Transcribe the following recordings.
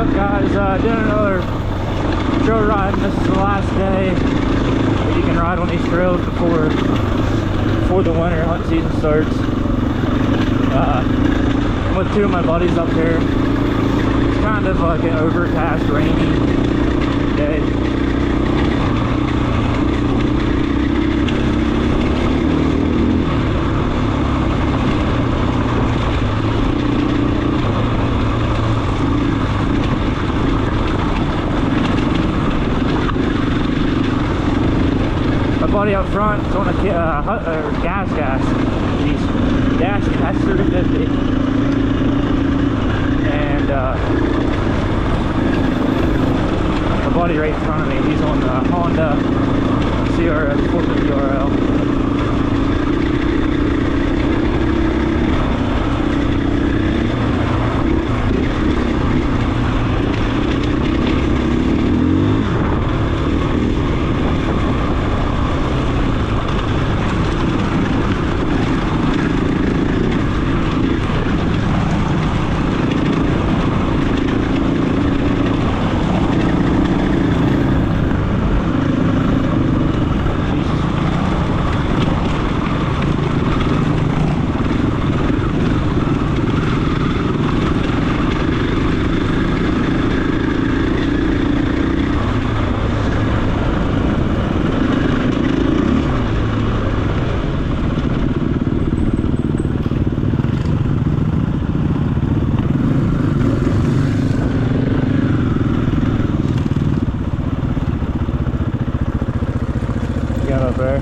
up, guys? Doing another trail ride. This is the last day you can ride on these trails before the winter hunt season starts. I'm with two of my buddies up here. It's kind of like an overcast, rainy day. Buddy up front is on a gas. He's dashing S350, and the buddy right in front of me, he's on the Honda CRF 450RL. Up there.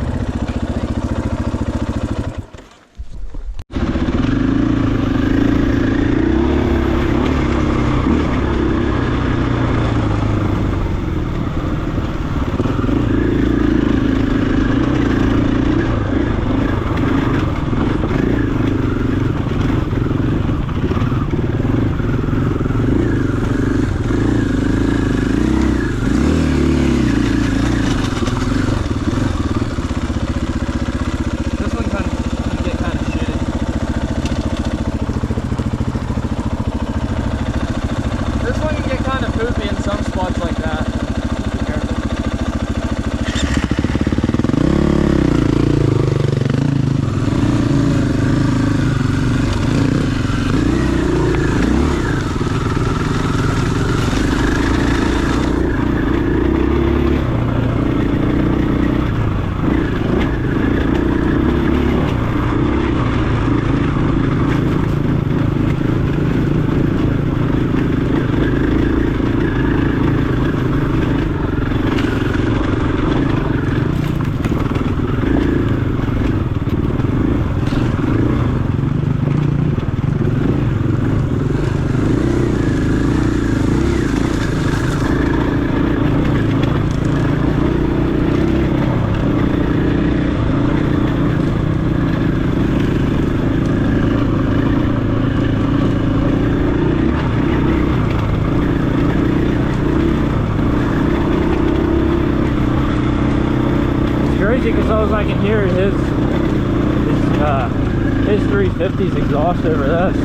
Because all I can hear is his 350's exhaust over this.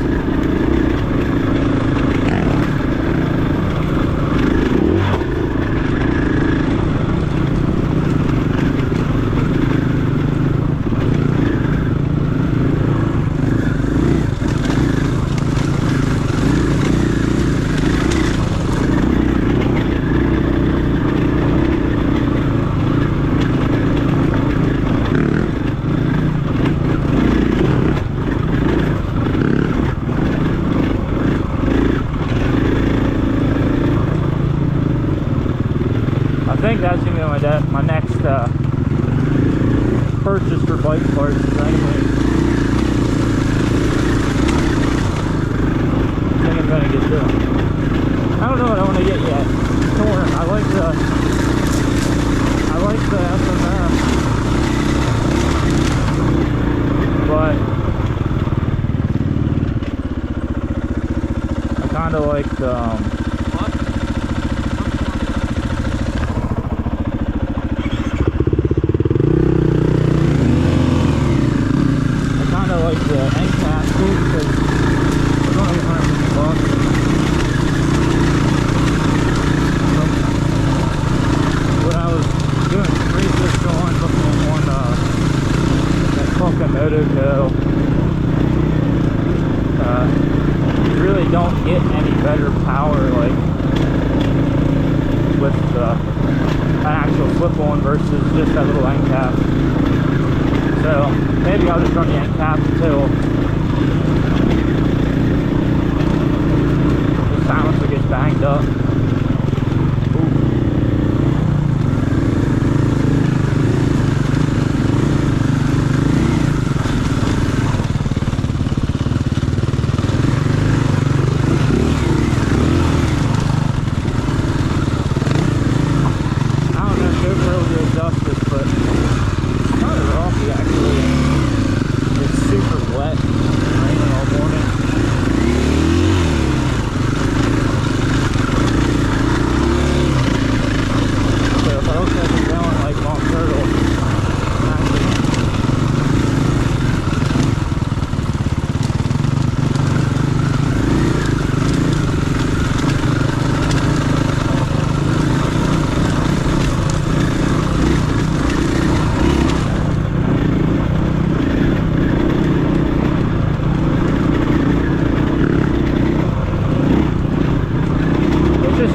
I think that's going to be my next purchase for bike parts. I think I'm going to get this. I don't know what I want to get yet. Torn. I like the FMF, but I kind of like the NCAP because it's only $150. get any better power like with an actual flip on versus just that little end cap. So maybe I'll just run the end cap until the silencer gets banged up.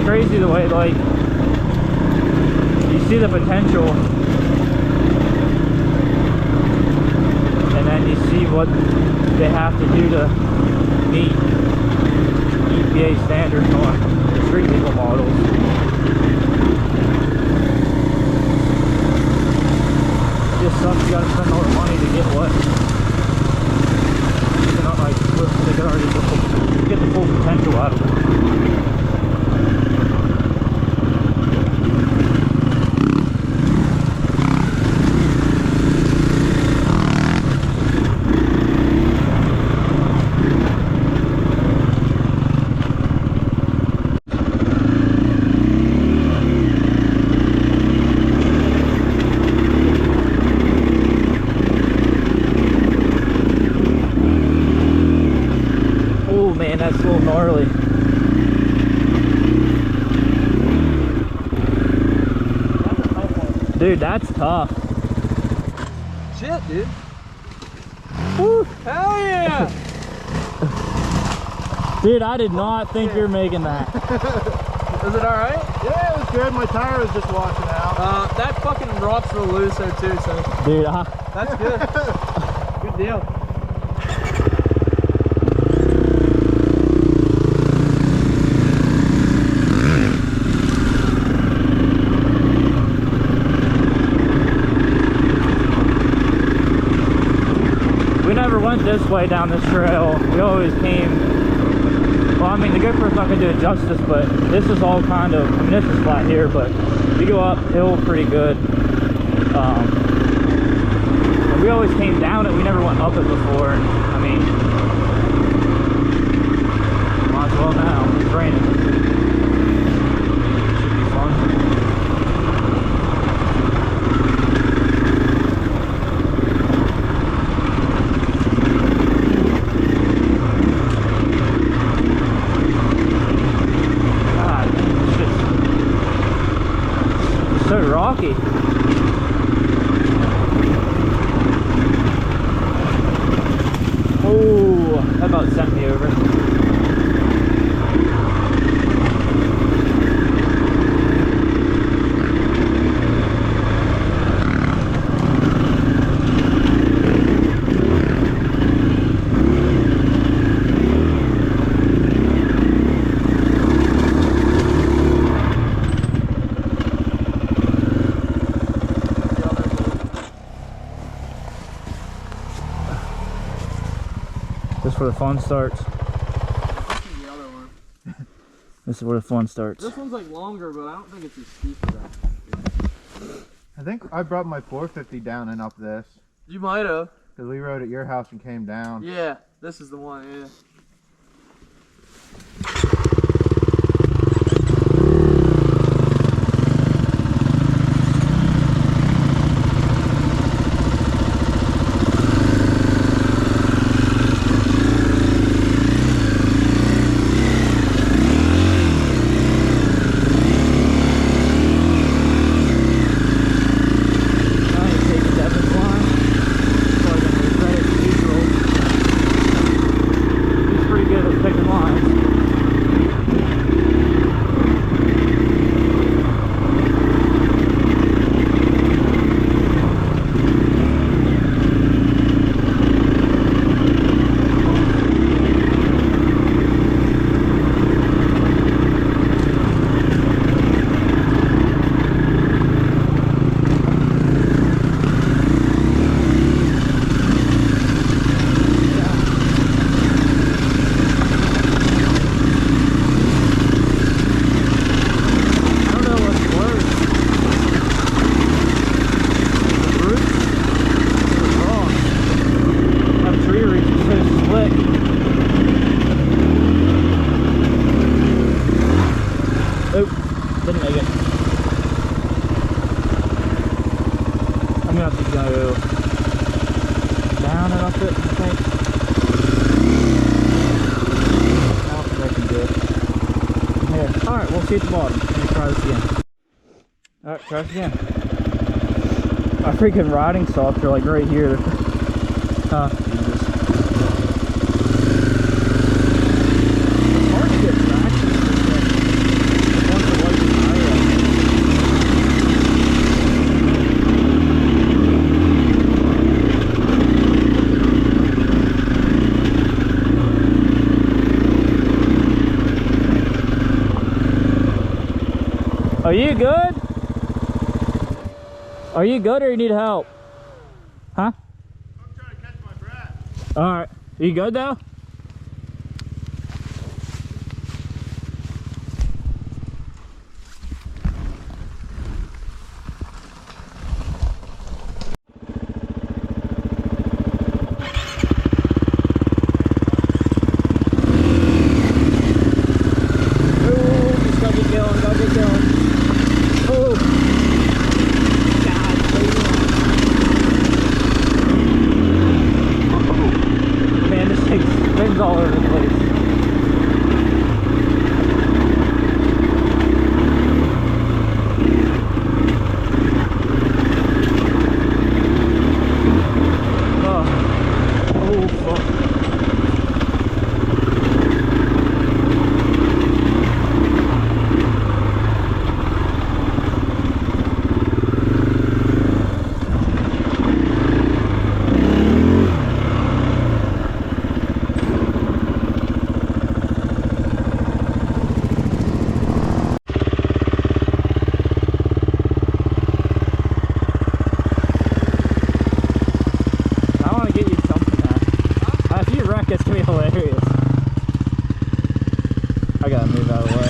Crazy the way like you see the potential and then you see what they have to do to meet EPA standards on the street legal models. It just sucks you gotta spend all the money to get what you know, like they could already get the full potential out of it. That's a little gnarly. That's a tough one. Dude, that's tough. Shit, dude. Woo. Hell yeah! Dude, I did not think you're making that. Is it alright? Yeah, it was good. My tire was just washing out. That fucking rocks real loose there too, so. Dude, that's good. Good deal. we never went this way down this trail. We always came, well, I mean, the GoPro's not going to do it justice, but this is all kind of, I mean, this is flat here, but we go uphill pretty good. We always came down it, we never went up it before. I mean, might as well now, it's raining. Should be fun. So rocky. Oh, that about sent me over. This is where the fun starts. This is the other one. This is where the fun starts. This one's like longer, but I don't think it's as steep as that. I think I brought my 450 down and up this. You might have. Because we rode at your house and came down. Yeah, this is the one, yeah. Pretty good at picking lines. Nope, didn't make it. I'm gonna have to go down and up it, I think. I don't think I can do it. Yeah. Alright, we'll see at the bottom. Let me try this again. Alright, try this again. My freaking riding socks are like right here. Oh, Jesus. It's hard to get traction for this. Once the light is higher. Are you good? Are you good or you need help? Huh? I'm trying to catch my breath. Alright. Are you good though? All over the place. Oh fuck. It's gonna be hilarious. I gotta move out of the way.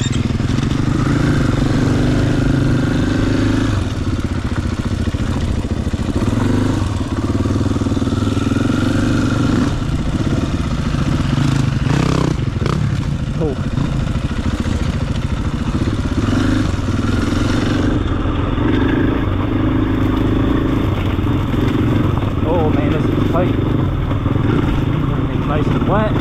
Oh man, this is tight. Everything's nice and wet.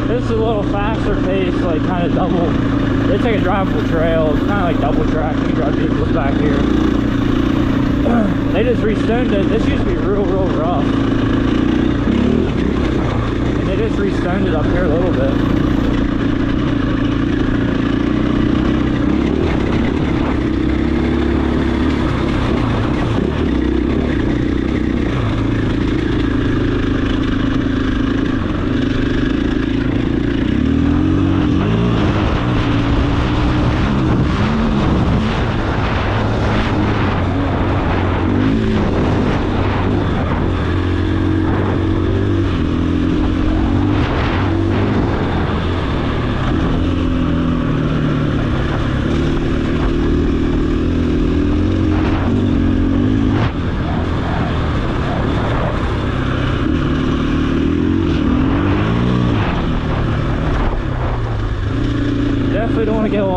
This is a little faster pace, like kind of double. It's like a drivable trail. It's kind of like double track. You can drive vehicles back here. They just restoned it. This used to be real rough. And they just restoned it up here a little bit.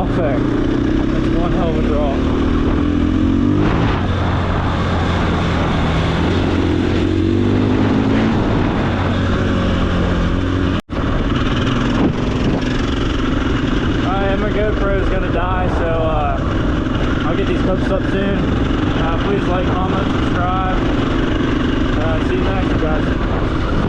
off there. That's one hell of a draw. Alright, my GoPro is gonna die, so I'll get these clips up soon. Please like, comment, subscribe. See you next, guys.